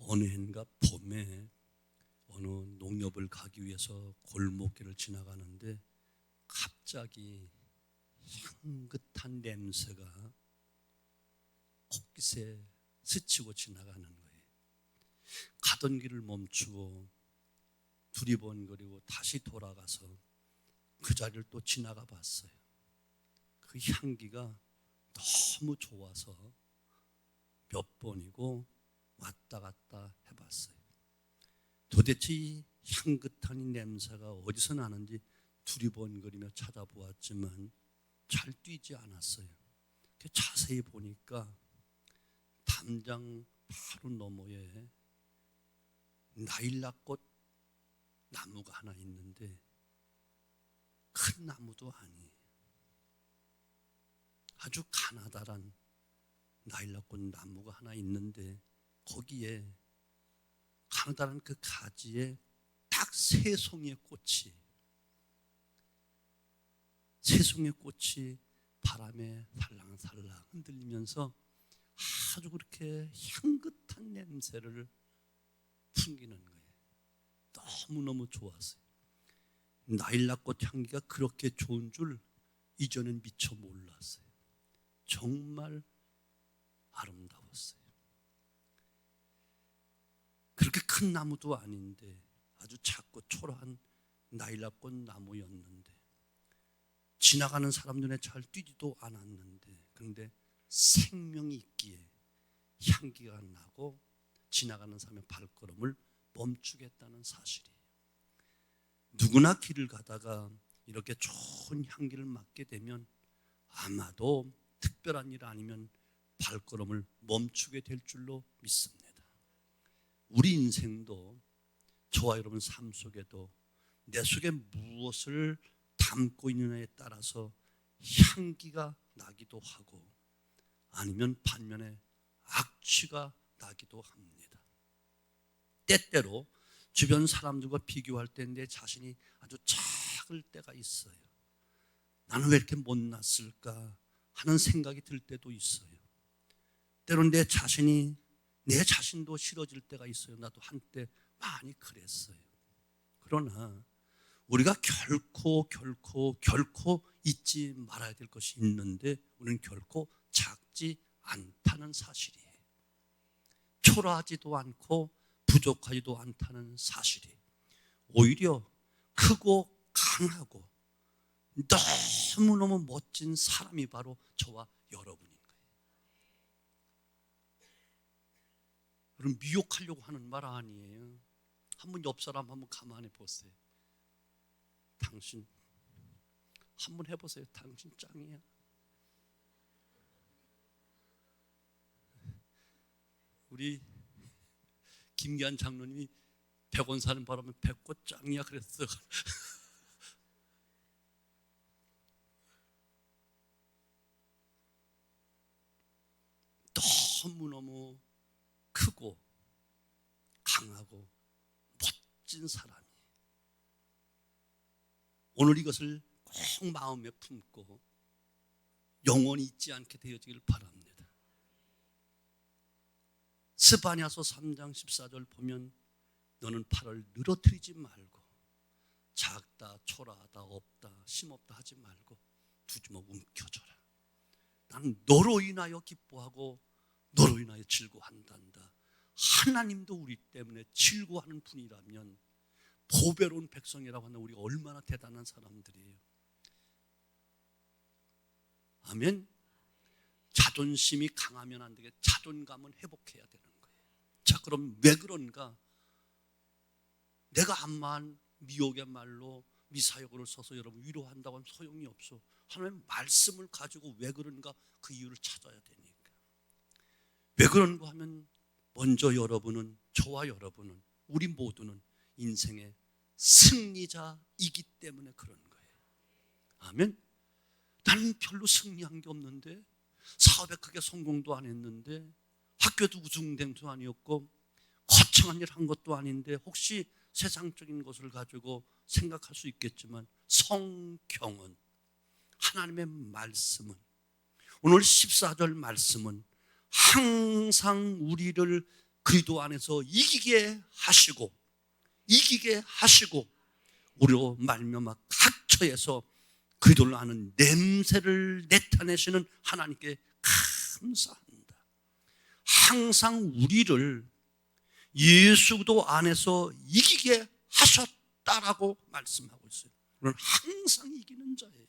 어느 해인가 봄에 어느 농협을 가기 위해서 골목길을 지나가는데 갑자기 향긋한 냄새가 코끝에 스치고 지나가는 거예요. 가던 길을 멈추고 두리번거리고 다시 돌아가서 그 자리를 또 지나가 봤어요. 그 향기가 너무 좋아서 몇 번이고 왔다 갔다 해봤어요. 도대체 이 향긋한 이 냄새가 어디서 나는지 두리번거리며 찾아보았지만 잘 뛰지 않았어요. 자세히 보니까 담장 바로 너머에 나일락꽃 나무가 하나 있는데 큰 나무도 아니에요. 아주 가나다란 나일락꽃 나무가 하나 있는데 거기에 가나다란 그 가지에 딱 세 송이의 꽃이 바람에 살랑살랑 흔들리면서 아주 그렇게 향긋한 냄새를 풍기는 거예요. 너무너무 좋았어요. 나일락꽃 향기가 그렇게 좋은 줄 이전엔 미처 몰랐어요. 정말 아름다웠어요. 그렇게 큰 나무도 아닌데 아주 작고 초라한 나일락꽃 나무였는데 지나가는 사람 눈에 잘 띄지도 않았는데 그런데 생명이 있기에 향기가 나고 지나가는 사람의 발걸음을 멈추겠다는 사실이에요. 누구나 길을 가다가 이렇게 좋은 향기를 맡게 되면 아마도 특별한 일 아니면 발걸음을 멈추게 될 줄로 믿습니다. 우리 인생도 저와 여러분 삶 속에도 내 속에 무엇을 담고 있느냐에 따라서 향기가 나기도 하고 아니면 반면에 악취가 나기도 합니다. 때때로 주변 사람들과 비교할 때 내 자신이 아주 작을 때가 있어요. 나는 왜 이렇게 못났을까 하는 생각이 들 때도 있어요. 때로는 내 자신도 싫어질 때가 있어요. 나도 한때 많이 그랬어요. 그러나 우리가 결코 잊지 말아야 될 것이 있는데 우리는 결코 작지 않다는 사실이에요. 초라하지도 않고 부족하지도 않다는 사실이에요. 오히려 크고 강하고 너무너무 멋진 사람이 바로 저와 여러분인 거예요. 여러분 미혹하려고 하는 말 아니에요. 한번 옆 사람 한번 가만히 보세요. 당신 한번 해보세요. 당신 짱이야. 우리 김기한 장로님이 100원 사는 바람에 백꽃 짱이야 그랬어. 너무너무 크고 강하고 멋진 사람이 오늘 이것을 꼭 마음에 품고 영원히 잊지 않게 되어지길 바랍니다. 스바냐서 3장 14절 보면 너는 팔을 늘어뜨리지 말고 작다 초라하다 없다 심없다 하지 말고 두 주먹 움켜줘라. 나는 너로 인하여 기뻐하고 너로 인하여 즐거워한단다. 하나님도 우리 때문에 즐거워하는 분이라면 보배로운 백성이라고 하는 우리가 얼마나 대단한 사람들이에요. 아멘. 자존심이 강하면 안 되게 자존감은 회복해야 되는 거예요. 자, 그럼 왜 그런가? 내가 암만 미혹의 말로 미사역으로 써서 여러분 위로한다고 하면 소용이 없어. 하나님의 말씀을 가지고 왜 그런가 그 이유를 찾아야 되니까. 왜 그런가 하면 먼저 저와 여러분은 우리 모두는 인생의 승리자이기 때문에 그런 거예요. 아멘. 나는 별로 승리한 게 없는데 사업에 크게 성공도 안 했는데 학교도 우승댕도 아니었고 거창한 일 한 것도 아닌데 혹시 세상적인 것을 가지고 생각할 수 있겠지만 성경은 하나님의 말씀은 오늘 14절 말씀은 항상 우리를 그리스도 안에서 이기게 하시고 우리로 말미암아 각처에서 그리스도를 아는 냄새를 나타내시는 하나님께 감사합니다. 항상 우리를 예수 그리스도 안에서 이기게 하셨다라고 말씀하고 있어요. 우리는 항상 이기는 자예요.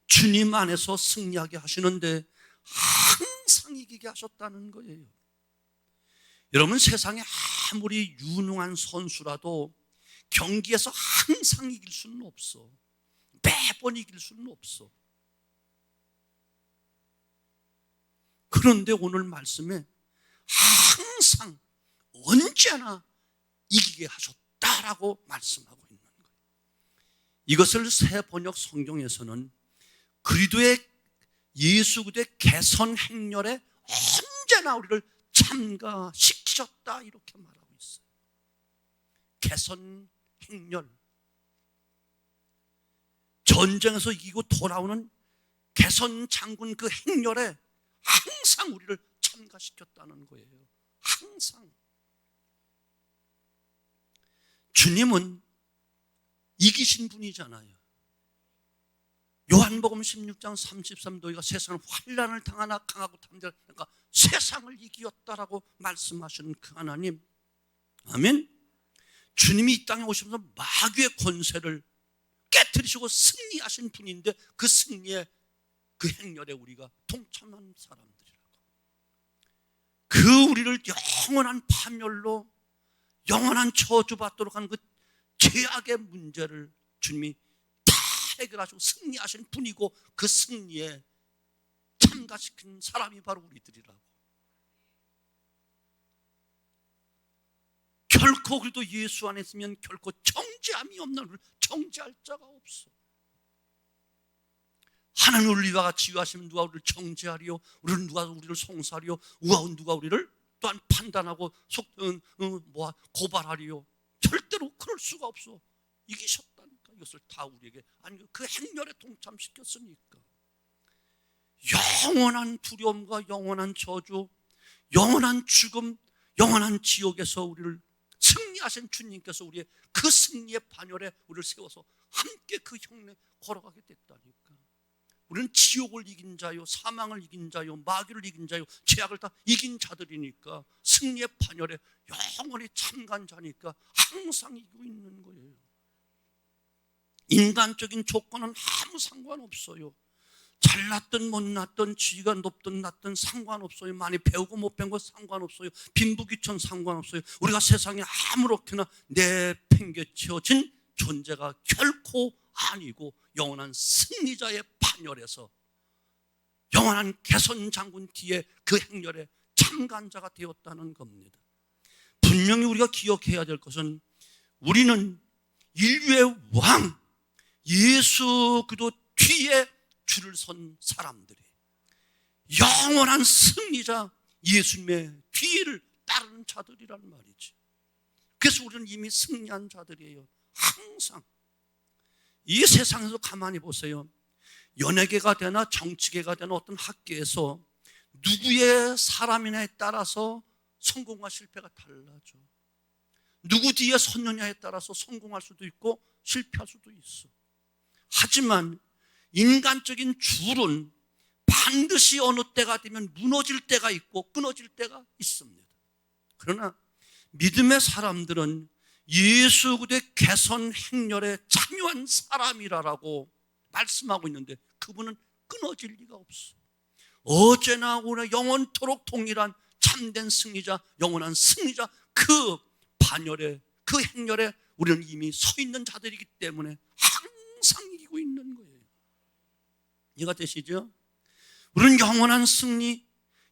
주님 안에서 승리하게 하시는데 항상 이기게 하셨다는 거예요. 여러분, 세상에 아무리 유능한 선수라도 경기에서 항상 이길 수는 없어. 매번 이길 수는 없어. 그런데 오늘 말씀에 항상 언제나 이기게 하셨다라고 말씀하고 있는 거예요. 이것을 새 번역 성경에서는 그리스도의 예수 그리스도의 개선 행렬에 언제나 우리를 참가시키셨다 이렇게 말하고 있어요. 개선 행렬, 전쟁에서 이기고 돌아오는 개선 장군 그 행렬에 항상 우리를 참가시켰다는 거예요. 항상. 주님은 이기신 분이잖아요. 요한복음 16장 33 너희가 세상을 환난을 당하나 강하고 탐대하라. 그러니까 세상을 이기었다라고 말씀하시는 그 하나님. 아멘. 주님이 이 땅에 오시면서 마귀의 권세를 깨트리시고 승리하신 분인데 그 승리에 그 행렬에 우리가 동참한 사람들이라고. 그 우리를 영원한 파멸로 영원한 저주받도록 하는 그 죄악의 문제를 주님이 다 해결하시고 승리하신 분이고 그 승리에 참가시킨 사람이 바로 우리들이라고. 결코 그래도 예수 안에 있으면 결코 정죄함이 없는 우리를 정죄할 자가 없어. 하나님 우리와 같이 유하시면 누가 우리를 정죄하리요? 우리를 누가 우리를 송사하리요? 누가 우리를 또한 판단하고 고발하리요? 절대로 그럴 수가 없어. 이기셨다니까. 이것을 다 우리에게 아니 그 행렬에 동참시켰으니까. 영원한 두려움과 영원한 저주, 영원한 죽음, 영원한 지옥에서 우리를 승리하신 주님께서 우리의 그 승리의 반열에 우리를 세워서 함께 그 형례 걸어가게 됐다니까. 우리는 지옥을 이긴 자요, 사망을 이긴 자요, 마귀를 이긴 자요, 죄악을 다 이긴 자들이니까 승리의 반열에 영원히 참가한 자니까 항상 이기고 있는 거예요. 인간적인 조건은 아무 상관없어요. 잘났든 못났든 지위가 높든 낮든 상관없어요. 많이 배우고 못 배운 거 상관없어요. 빈부귀천 상관없어요. 우리가 세상에 아무렇게나 내팽개쳐진 존재가 결코 아니고 영원한 승리자의 반열에서 영원한 개선 장군 뒤에 그 행렬에 참가한 자가 되었다는 겁니다. 분명히 우리가 기억해야 될 것은 우리는 인류의 왕 예수 그리스도 뒤에 줄을 선 사람들이 영원한 승리자 예수님의 뒤를 따르는 자들이란 말이지. 그래서 우리는 이미 승리한 자들이에요. 항상 이 세상에서 가만히 보세요. 연예계가 되나 정치계가 되나 어떤 학계에서 누구의 사람이냐에 따라서 성공과 실패가 달라져. 누구 뒤에 섰느냐에 따라서 성공할 수도 있고 실패할 수도 있어. 하지만 인간적인 줄은 반드시 어느 때가 되면 무너질 때가 있고 끊어질 때가 있습니다. 그러나 믿음의 사람들은 예수 그리스도의 개선 행렬에 참여한 사람이라고 말씀하고 있는데 그분은 끊어질 리가 없어. 어제나 오늘 영원토록 동일한 참된 승리자, 영원한 승리자, 그 반열에 그 행렬에 우리는 이미 서 있는 자들이기 때문에 항상 이기고 있는 거예요. 이해가 되시죠? 우리는 영원한 승리,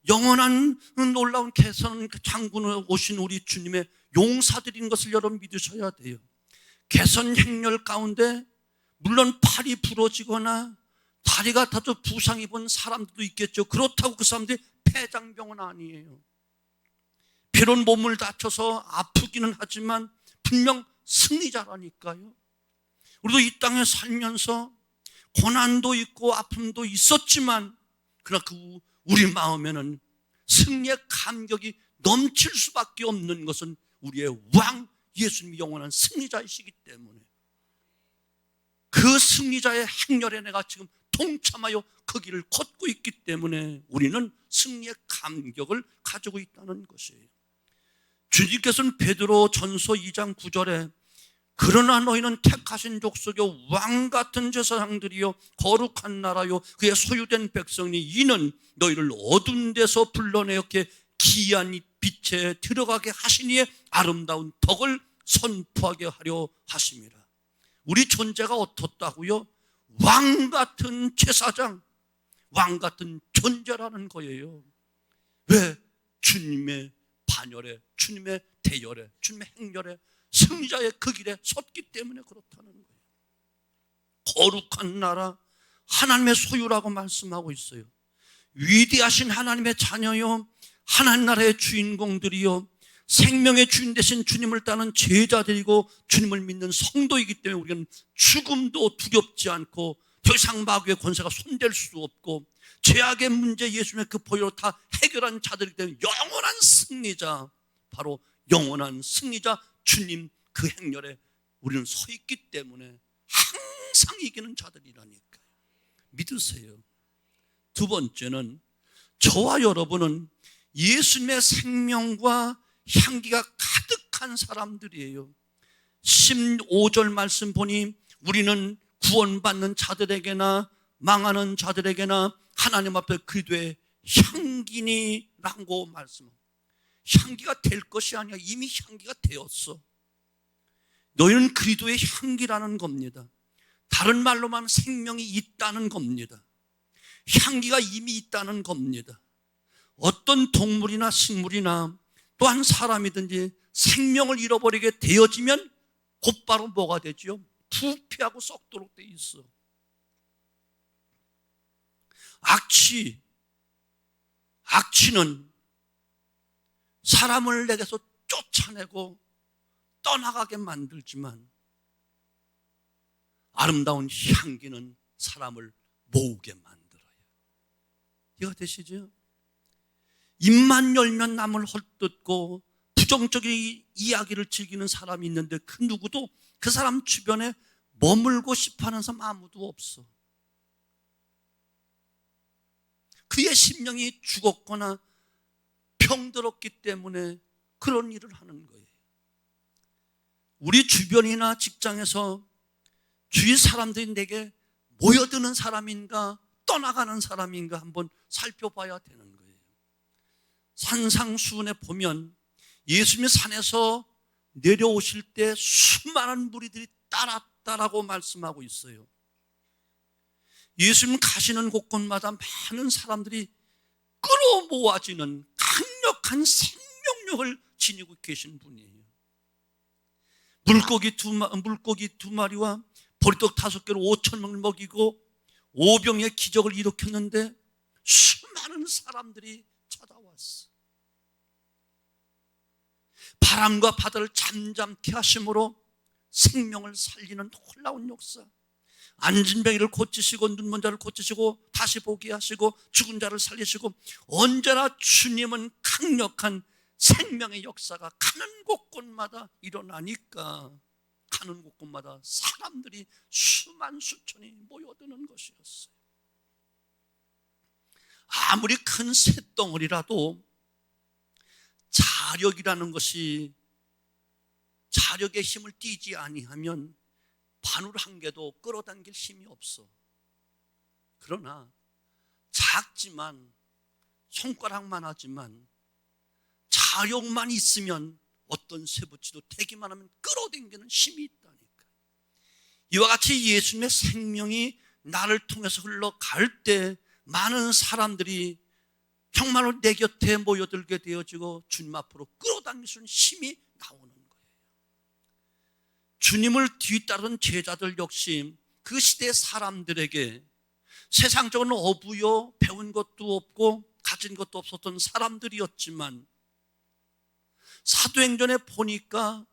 영원한 놀라운 개선 장군으로 오신 우리 주님의 용사들인 것을 여러분 믿으셔야 돼요. 개선 행렬 가운데 물론 팔이 부러지거나 다리가 다쳐 부상 입은 사람들도 있겠죠. 그렇다고 그 사람들이 폐장병은 아니에요. 비록 몸을 다쳐서 아프기는 하지만 분명 승리자라니까요. 우리도 이 땅에 살면서 고난도 있고 아픔도 있었지만 그러나 그 우리 마음에는 승리의 감격이 넘칠 수밖에 없는 것은 우리의 왕 예수님이 영원한 승리자이시기 때문에, 그 승리자의 행렬에 내가 지금 동참하여 그 길을 걷고 있기 때문에 우리는 승리의 감격을 가지고 있다는 것이에요. 주님께서는 베드로 전서 2장 9절에 그러나 너희는 택하신 족속이요 왕같은 제사장들이요 거룩한 나라요 그의 소유된 백성이 이는 너희를 어두운 데서 불러내어 기이한 빛에 들어가게 하시니에 아름다운 덕을 선포하게 하려 하심이라. 우리 존재가 어떻다고요? 왕같은 제사장, 왕같은 존재라는 거예요. 왜? 주님의 반열에, 주님의 대열에, 주님의 행렬에, 승리자의 그 길에 섰기 때문에 그렇다는 거예요. 거룩한 나라, 하나님의 소유라고 말씀하고 있어요. 위대하신 하나님의 자녀요, 하나님 나라의 주인공들이요, 생명의 주인 되신 주님을 따르는 제자들이고 주님을 믿는 성도이기 때문에 우리는 죽음도 두렵지 않고 더 이상 마귀의 권세가 손댈 수 없고 죄악의 문제 예수님의 그 보혈로 다 해결한 자들이기 때문에 영원한 승리자, 바로 영원한 승리자 주님 그 행렬에 우리는 서 있기 때문에 항상 이기는 자들이라니까요. 믿으세요. 두 번째는 저와 여러분은 예수님의 생명과 향기가 가득한 사람들이에요. 15절 말씀 보니 우리는 구원받는 자들에게나 망하는 자들에게나 하나님 앞에 그리스도의 향기니라고 말씀합니다. 향기가 될 것이 아니야. 이미 향기가 되었어. 너희는 그리스도의 향기라는 겁니다. 다른 말로만 생명이 있다는 겁니다. 향기가 이미 있다는 겁니다. 어떤 동물이나 식물이나 또한 사람이든지 생명을 잃어버리게 되어지면 곧바로 뭐가 되죠? 부패하고 썩도록 돼 있어. 악취는 사람을 내게서 쫓아내고 떠나가게 만들지만 아름다운 향기는 사람을 모으게 만들어요. 이해가 되시죠? 입만 열면 남을 헐뜯고 부정적인 이야기를 즐기는 사람이 있는데 그 누구도 그 사람 주변에 머물고 싶어하는 사람 아무도 없어. 그의 심령이 죽었거나 병들었기 때문에 그런 일을 하는 거예요. 우리 주변이나 직장에서 주위 사람들이 내게 모여드는 사람인가 떠나가는 사람인가 한번 살펴봐야 되는 거예요. 산상수훈에 보면 예수님이 산에서 내려오실 때 수많은 무리들이 따랐다라고 말씀하고 있어요. 예수님 가시는 곳곳마다 많은 사람들이 끌어모아지는 강력한 생명력을 지니고 계신 분이에요. 물고기 두 마리와 보리떡 5개로 5,000명을 먹이고 오병의 기적을 일으켰는데 수많은 사람들이 찾아왔어. 바람과 바다를 잠잠케 하심으로 생명을 살리는 놀라운 역사. 앉은 병이를 고치시고 눈먼 자를 고치시고 다시 보게 하시고 죽은 자를 살리시고 언제나 주님은 강력한 생명의 역사가 가는 곳곳마다 일어나니까 가는 곳곳마다 사람들이 수천이 모여드는 것이었어요. 아무리 큰 쇳덩어리라도 자력이라는 것이 자력의 힘을 띠지 아니하면 바늘 한 개도 끌어당길 힘이 없어. 그러나 작지만 손가락만 하지만 자력만 있으면 어떤 쇠붙이도 대기만 하면 끌어당기는 힘이 있다니까. 이와 같이 예수님의 생명이 나를 통해서 흘러갈 때 많은 사람들이 정말로 내 곁에 모여들게 되어지고 주님 앞으로 끌어당길 수 있는 힘이 나오는 거예요. 주님을 뒤따르는 제자들 역시 그 시대의 사람들에게 세상적으로는 어부요 배운 것도 없고 가진 것도 없었던 사람들이었지만 사도행전에 보니까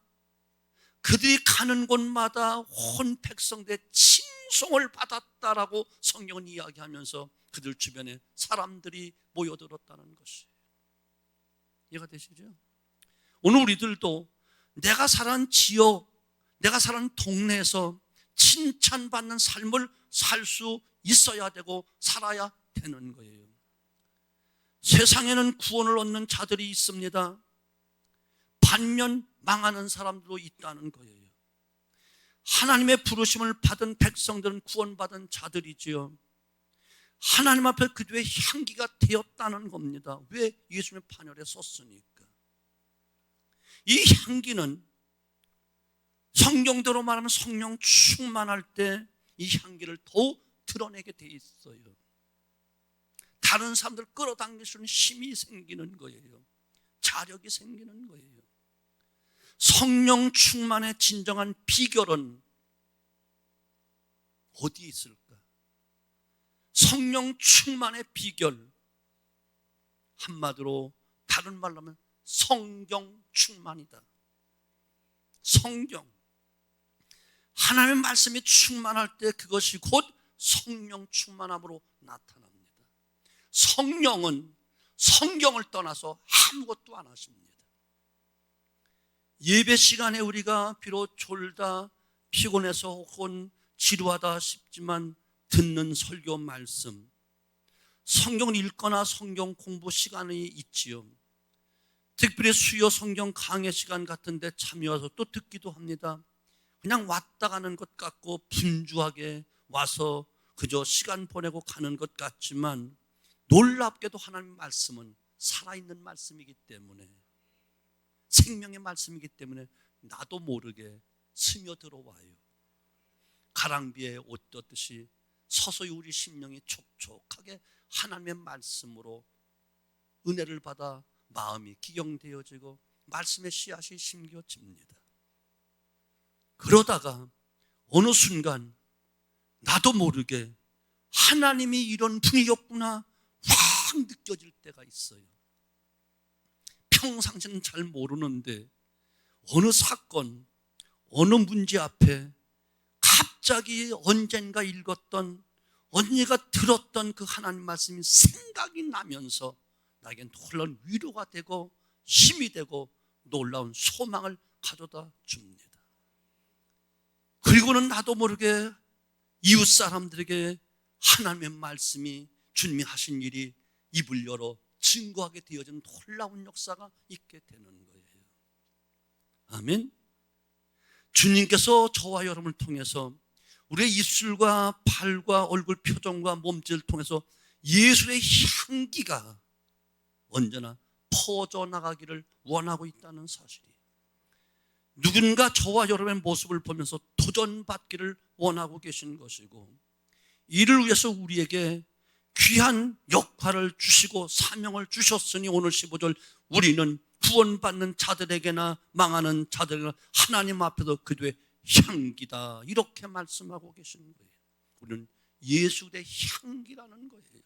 그들이 가는 곳마다 온 백성들의 칭송을 받았다라고 성경은 이야기하면서 그들 주변에 사람들이 모여들었다는 것이에요. 이해가 되시죠? 오늘 우리들도 내가 사는 지역, 내가 사는 동네에서 칭찬받는 삶을 살 수 있어야 되고 살아야 되는 거예요. 세상에는 구원을 얻는 자들이 있습니다. 반면 망하는 사람들도 있다는 거예요. 하나님의 부르심을 받은 백성들은 구원받은 자들이지요. 하나님 앞에 그들의 향기가 되었다는 겁니다. 왜? 예수님의 반열에 섰으니까. 이 향기는 성경대로 말하면 성령 충만할 때 이 향기를 더욱 드러내게 돼 있어요. 다른 사람들 끌어당길 수 있는 힘이 생기는 거예요. 자력이 생기는 거예요. 성령 충만의 진정한 비결은 어디에 있을까? 성령 충만의 비결, 한마디로 다른 말로 하면 성경 충만이다. 성경, 하나님의 말씀이 충만할 때 그것이 곧 성령 충만함으로 나타납니다. 성령은 성경을 떠나서 아무것도 안 하십니다. 예배 시간에 우리가 비록 졸다 피곤해서 혹은 지루하다 싶지만 듣는 설교 말씀, 성경을 읽거나 성경 공부 시간이 있지요. 특별히 수요 성경 강의 시간 같은 데 참여해서 또 듣기도 합니다. 그냥 왔다 가는 것 같고 분주하게 와서 그저 시간 보내고 가는 것 같지만 놀랍게도 하나님의 말씀은 살아있는 말씀이기 때문에, 생명의 말씀이기 때문에 나도 모르게 스며들어와요. 가랑비에 옷 떴듯이 서서히 우리 심령이 촉촉하게 하나님의 말씀으로 은혜를 받아 마음이 기경되어지고 말씀의 씨앗이 심겨집니다. 그러다가 어느 순간 나도 모르게 하나님이 이런 분이었구나 확 느껴질 때가 있어요. 평상시는 잘 모르는데 어느 사건, 어느 문제 앞에 갑자기 언젠가 읽었던, 언니가 들었던 그 하나님 말씀이 생각이 나면서 나에겐 놀라운 위로가 되고 힘이 되고 놀라운 소망을 가져다 줍니다. 그리고는 나도 모르게 이웃 사람들에게 하나님의 말씀이, 주님이 하신 일이 입을 열어 증거하게 되어진 놀라운 역사가 있게 되는 거예요. 아멘. 주님께서 저와 여러분을 통해서 우리의 입술과 발과 얼굴 표정과 몸짓을 통해서 예수의 향기가 언제나 퍼져나가기를 원하고 있다는 사실이에요. 누군가 저와 여러분의 모습을 보면서 도전받기를 원하고 계신 것이고, 이를 위해서 우리에게 귀한 역할을 주시고 사명을 주셨으니 오늘 15절 우리는 구원받는 자들에게나 망하는 자들에게나 하나님 앞에서 그들의 향기다, 이렇게 말씀하고 계시는 거예요. 우리는 예수의 향기라는 거예요.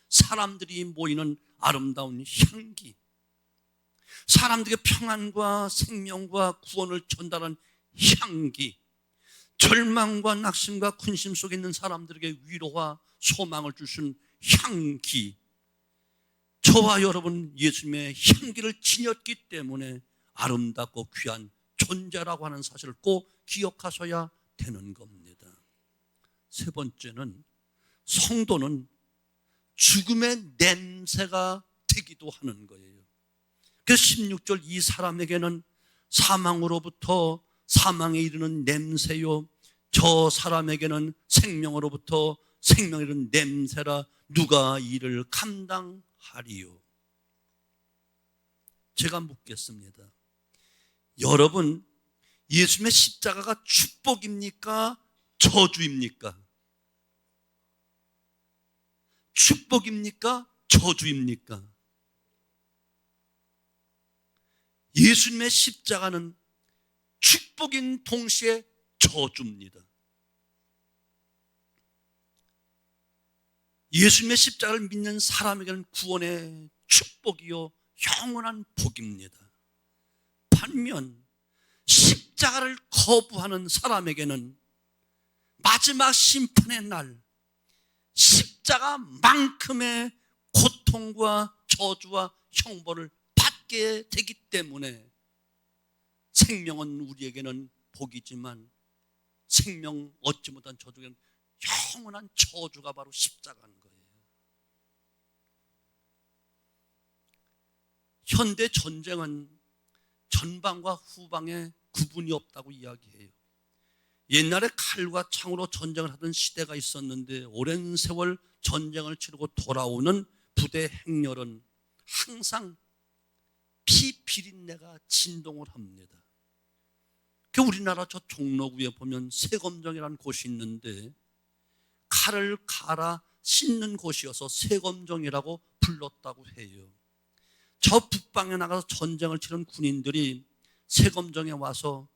사람들이 모이는 아름다운 향기, 사람들에게 평안과 생명과 구원을 전달하는 향기, 절망과 낙심과 근심 속에 있는 사람들에게 위로와 소망을 주신 향기, 저와 여러분 예수님의 향기를 지녔기 때문에 아름답고 귀한 존재라고 하는 사실을 꼭 기억하셔야 되는 겁니다. 세 번째는 성도는 죽음의 냄새가 되기도 하는 거예요. 그래서 16절 이 사람에게는 사망으로부터 사망에 이르는 냄새요, 저 사람에게는 생명으로부터 생명에 이르는 냄새라 누가 이를 감당하리요. 제가 묻겠습니다. 여러분, 예수님의 십자가가 축복입니까? 저주입니까? 축복입니까? 저주입니까? 예수님의 십자가는 축복인 동시에 저주입니다. 예수님의 십자가를 믿는 사람에게는 구원의 축복이요 영원한 복입니다. 반면 십자가를 거부하는 사람에게는 마지막 심판의 날 십자가만큼의 고통과 저주와 형벌을 받게 되기 때문에 생명은 우리에게는 복이지만 생명 얻지 못한 저주에는 영원한 저주가 바로 십자가인 거예요. 현대 전쟁은 전방과 후방에 구분이 없다고 이야기해요. 옛날에 칼과 창으로 전쟁을 하던 시대가 있었는데 오랜 세월 전쟁을 치르고 돌아오는 부대 행렬은 항상 피 비린내가 진동을 합니다. 우리나라 저 종로구에 보면 세검정이라는 곳이 있는데 칼을 갈아 씻는 곳이어서 세검정이라고 불렀다고 해요. 저 북방에 나가서 전쟁을 치른 군인들이 세검정에 와서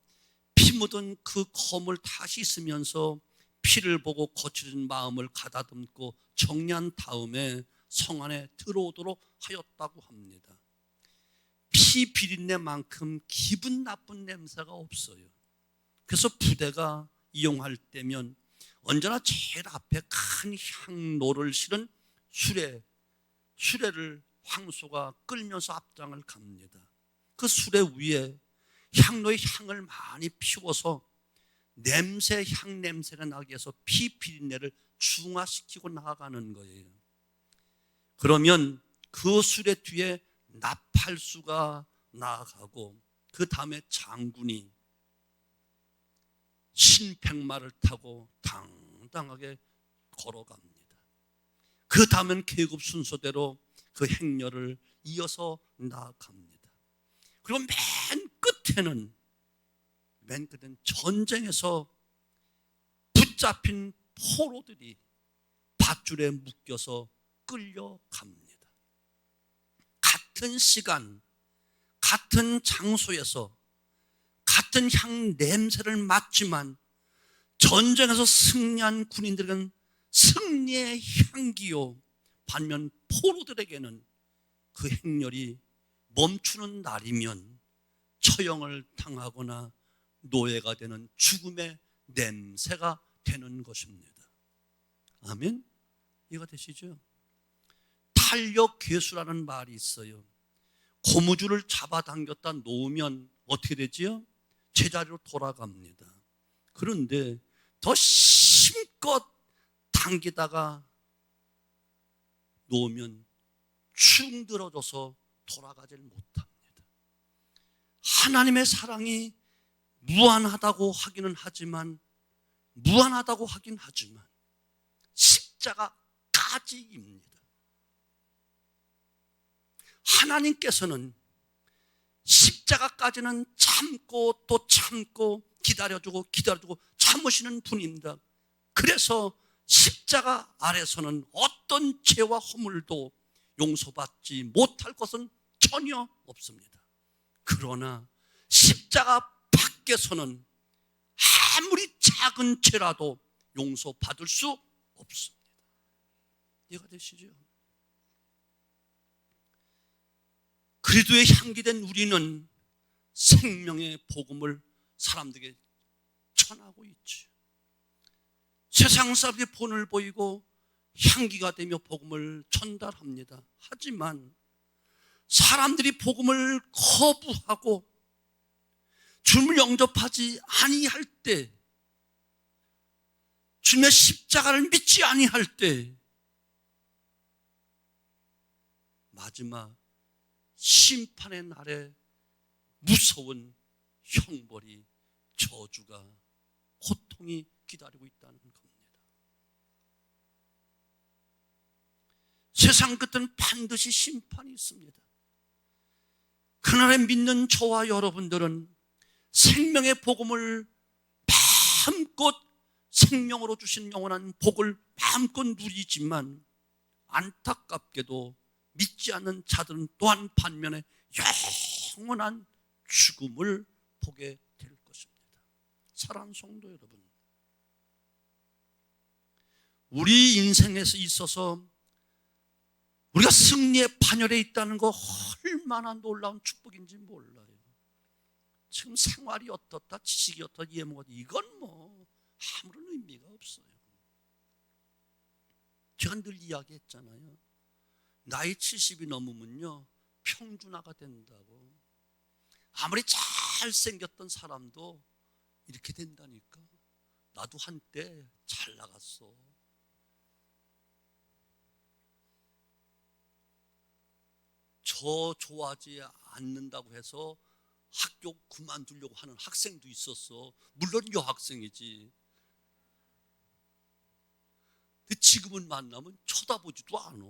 피 묻은 그 검을 다 씻으면서 피를 보고 거칠은 마음을 가다듬고 정리한 다음에 성 안에 들어오도록 하였다고 합니다. 피 비린내만큼 기분 나쁜 냄새가 없어요. 그래서 부대가 이용할 때면 언제나 제일 앞에 큰 향로를 실은 수레를 황소가 끌면서 앞장을 갑니다. 그 수레 위에 향로의 향을 많이 피워서 향 냄새가 나게 해서 피 비린내를 중화시키고 나아가는 거예요. 그러면 그 수레 뒤에 나팔수가 나아가고 그 다음에 장군이 신백마를 타고 당당하게 걸어갑니다. 그 다음엔 계급 순서대로 그 행렬을 이어서 나아갑니다. 그리고 맨 끝에는 전쟁에서 붙잡힌 포로들이 밧줄에 묶여서 끌려갑니다. 같은 시간, 같은 장소에서 같은 향 냄새를 맡지만 전쟁에서 승리한 군인들은 승리의 향기요, 반면 포로들에게는 그 행렬이 멈추는 날이면 처형을 당하거나 노예가 되는 죽음의 냄새가 되는 것입니다. 아멘? 이해가 되시죠? 탄력괴수라는 말이 있어요. 고무줄을 잡아당겼다 놓으면 어떻게 되지요? 제자리로 돌아갑니다. 그런데 더 힘껏 당기다가 놓으면 축 늘어져서 돌아가질 못합니다. 하나님의 사랑이 무한하다고 하긴 하지만 십자가까지입니다. 하나님께서는 십자가까지는 참고 또 참고 기다려주고 참으시는 분입니다. 그래서 십자가 아래서는 어떤 죄와 허물도 용서받지 못할 것은 전혀 없습니다. 그러나 십자가 밖에서는 아무리 작은 죄라도 용서받을 수 없습니다. 이해가 되시죠? 그리스도의 향기된 우리는 생명의 복음을 사람들에게 전하고 있죠. 세상 사람들이 본을 보이고 향기가 되며 복음을 전달합니다. 하지만 사람들이 복음을 거부하고 주님을 영접하지 아니할 때, 주님의 십자가를 믿지 아니할 때 마지막 심판의 날에 무서운 형벌이, 저주가, 고통이 기다리고 있다는 겁니다. 세상 끝은 반드시 심판이 있습니다. 그날에 믿는 저와 여러분들은 생명의 복음을 마음껏, 생명으로 주신 영원한 복을 마음껏 누리지만 안타깝게도 믿지 않는 자들은 또한 반면에 영원한 죽음을 보게 될 것입니다. 사랑하는 성도 여러분, 우리 인생에서 있어서 우리가 승리의 반열에 있다는 거 얼마나 놀라운 축복인지 몰라요. 지금 생활이 어떻다, 지식이 어떻다, 이해가 이건 뭐 아무런 의미가 없어요. 제가 늘 이야기했잖아요. 나이 70이 넘으면요, 평준화가 된다고. 아무리 잘생겼던 사람도 이렇게 된다니까. 나도 한때 잘 나갔어. 저 좋아하지 않는다고 해서 학교 그만두려고 하는 학생도 있었어. 물론 여학생이지. 근데 지금은 만나면 쳐다보지도 않아.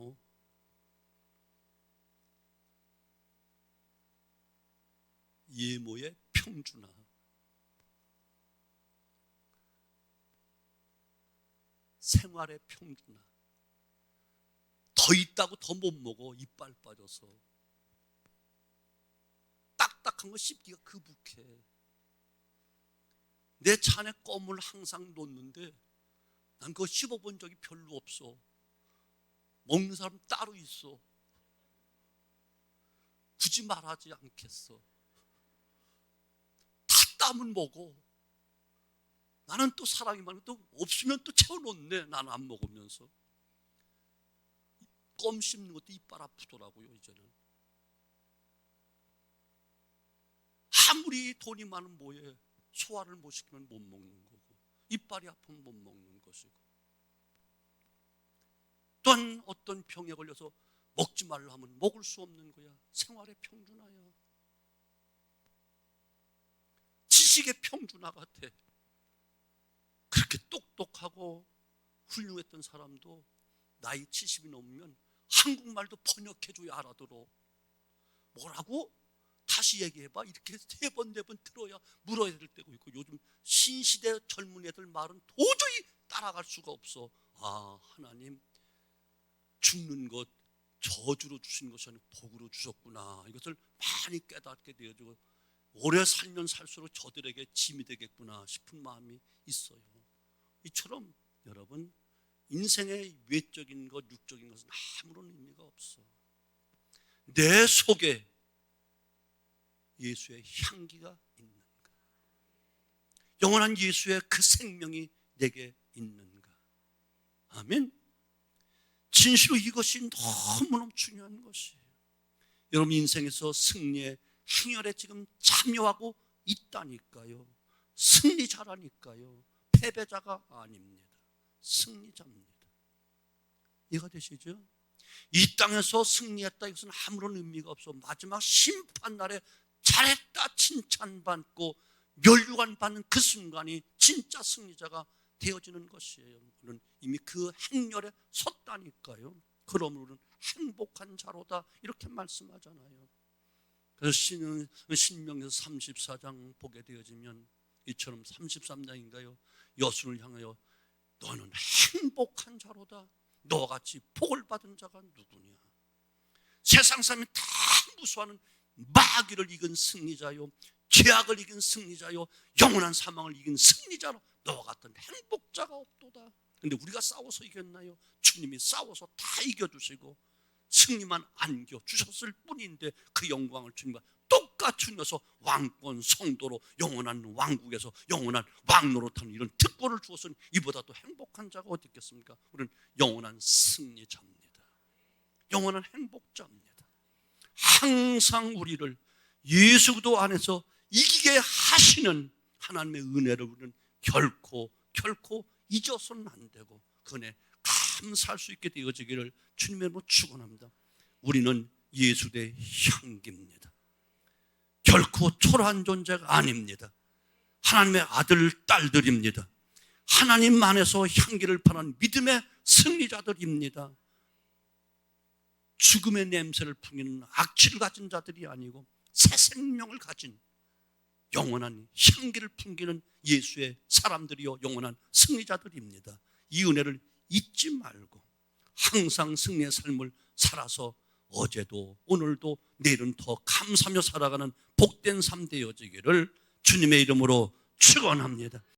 예모의 평준화. 생활의 평준화. 더 있다고 더 못 먹어. 이빨 빠져서. 딱딱한 거 씹기가 그북해. 내 차 안에 껌을 항상 놓는데 난 그거 씹어본 적이 별로 없어. 먹는 사람 따로 있어. 굳이 말하지 않겠어. 다 따면 먹어. 나는 또 사랑이 많고 또 없으면 또 채워놓네. 나는 안 먹으면서. 껌 씹는 것도 이빨 아프더라고요. 이제는. 아무리 돈이 많으면 뭐해. 소화를 못 시키면 못 먹는 거고, 이빨이 아프면 못 먹는 것이고, 또한 어떤 병에 걸려서 먹지 말라 하면 먹을 수 없는 거야. 생활의 평준화야. 지식의 평준화 같아. 그렇게 똑똑하고 훌륭했던 사람도 나이 70이 넘으면 한국말도 번역해줘야 알아들어. 뭐라고? 다시 얘기해봐. 이렇게 3번 4번 들어야 물어야 될 때고 있고, 요즘 신시대 젊은 애들 말은 도저히 따라갈 수가 없어. 아, 하나님 죽는 것 저주로 주신 것이 아니고 복으로 주셨구나. 이것을 많이 깨닫게 되어지고 오래 살면 살수록 저들에게 짐이 되겠구나 싶은 마음이 있어요. 이처럼 여러분, 인생의 외적인 것, 육적인 것은 아무런 의미가 없어. 내 속에 예수의 향기가 있는가? 영원한 예수의 그 생명이 내게 있는가? 아멘. 진실로 이것이 너무너무 중요한 것이에요. 여러분 인생에서 승리의 행렬에 지금 참여하고 있다니까요. 승리자라니까요. 패배자가 아닙니다. 승리자입니다. 이해가 되시죠? 이 땅에서 승리했다, 이것은 아무런 의미가 없어. 마지막 심판날에 잘했다 칭찬받고 멸류관 받는 그 순간이 진짜 승리자가 되어지는 것이에요. 우리는 이미 그 행렬에 섰다니까요. 그러므로 우리는 행복한 자로다 이렇게 말씀하잖아요. 그래서 신명기서 34장 보게 되어지면 이처럼 33장인가요? 여수를 향하여 너는 행복한 자로다. 너와 같이 복을 받은 자가 누구냐? 세상 사람이 다 무수하는 마귀를 이긴 승리자요, 죄악을 이긴 승리자요, 영원한 사망을 이긴 승리자로 너와 같은 행복자가 없도다. 그런데 우리가 싸워서 이겼나요? 주님이 싸워서 다 이겨주시고 승리만 안겨주셨을 뿐인데 그 영광을 주님과 똑같이 누려서 왕권 성도로 영원한 왕국에서 영원한 왕노릇하는 이런 특권을 주었으니 이보다 또 행복한 자가 어디 있겠습니까? 우리는 영원한 승리자입니다. 영원한 행복자입니다. 항상 우리를 예수 그리스도 안에서 이기게 하시는 하나님의 은혜를 우리는 결코 잊어서는 안 되고 그 은혜 감사할 수 있게 되어지기를 주님의 이름으로 축원합니다. 우리는 예수의 향기입니다. 결코 초라한 존재가 아닙니다. 하나님의 아들, 딸들입니다. 하나님 안에서 향기를 파는 믿음의 승리자들입니다. 죽음의 냄새를 풍기는 악취를 가진 자들이 아니고 새 생명을 가진 영원한 향기를 풍기는 예수의 사람들이요 영원한 승리자들입니다. 이 은혜를 잊지 말고 항상 승리의 삶을 살아서 어제도 오늘도 내일은 더 감사하며 살아가는 복된 삶 되어지기를 주님의 이름으로 축원합니다.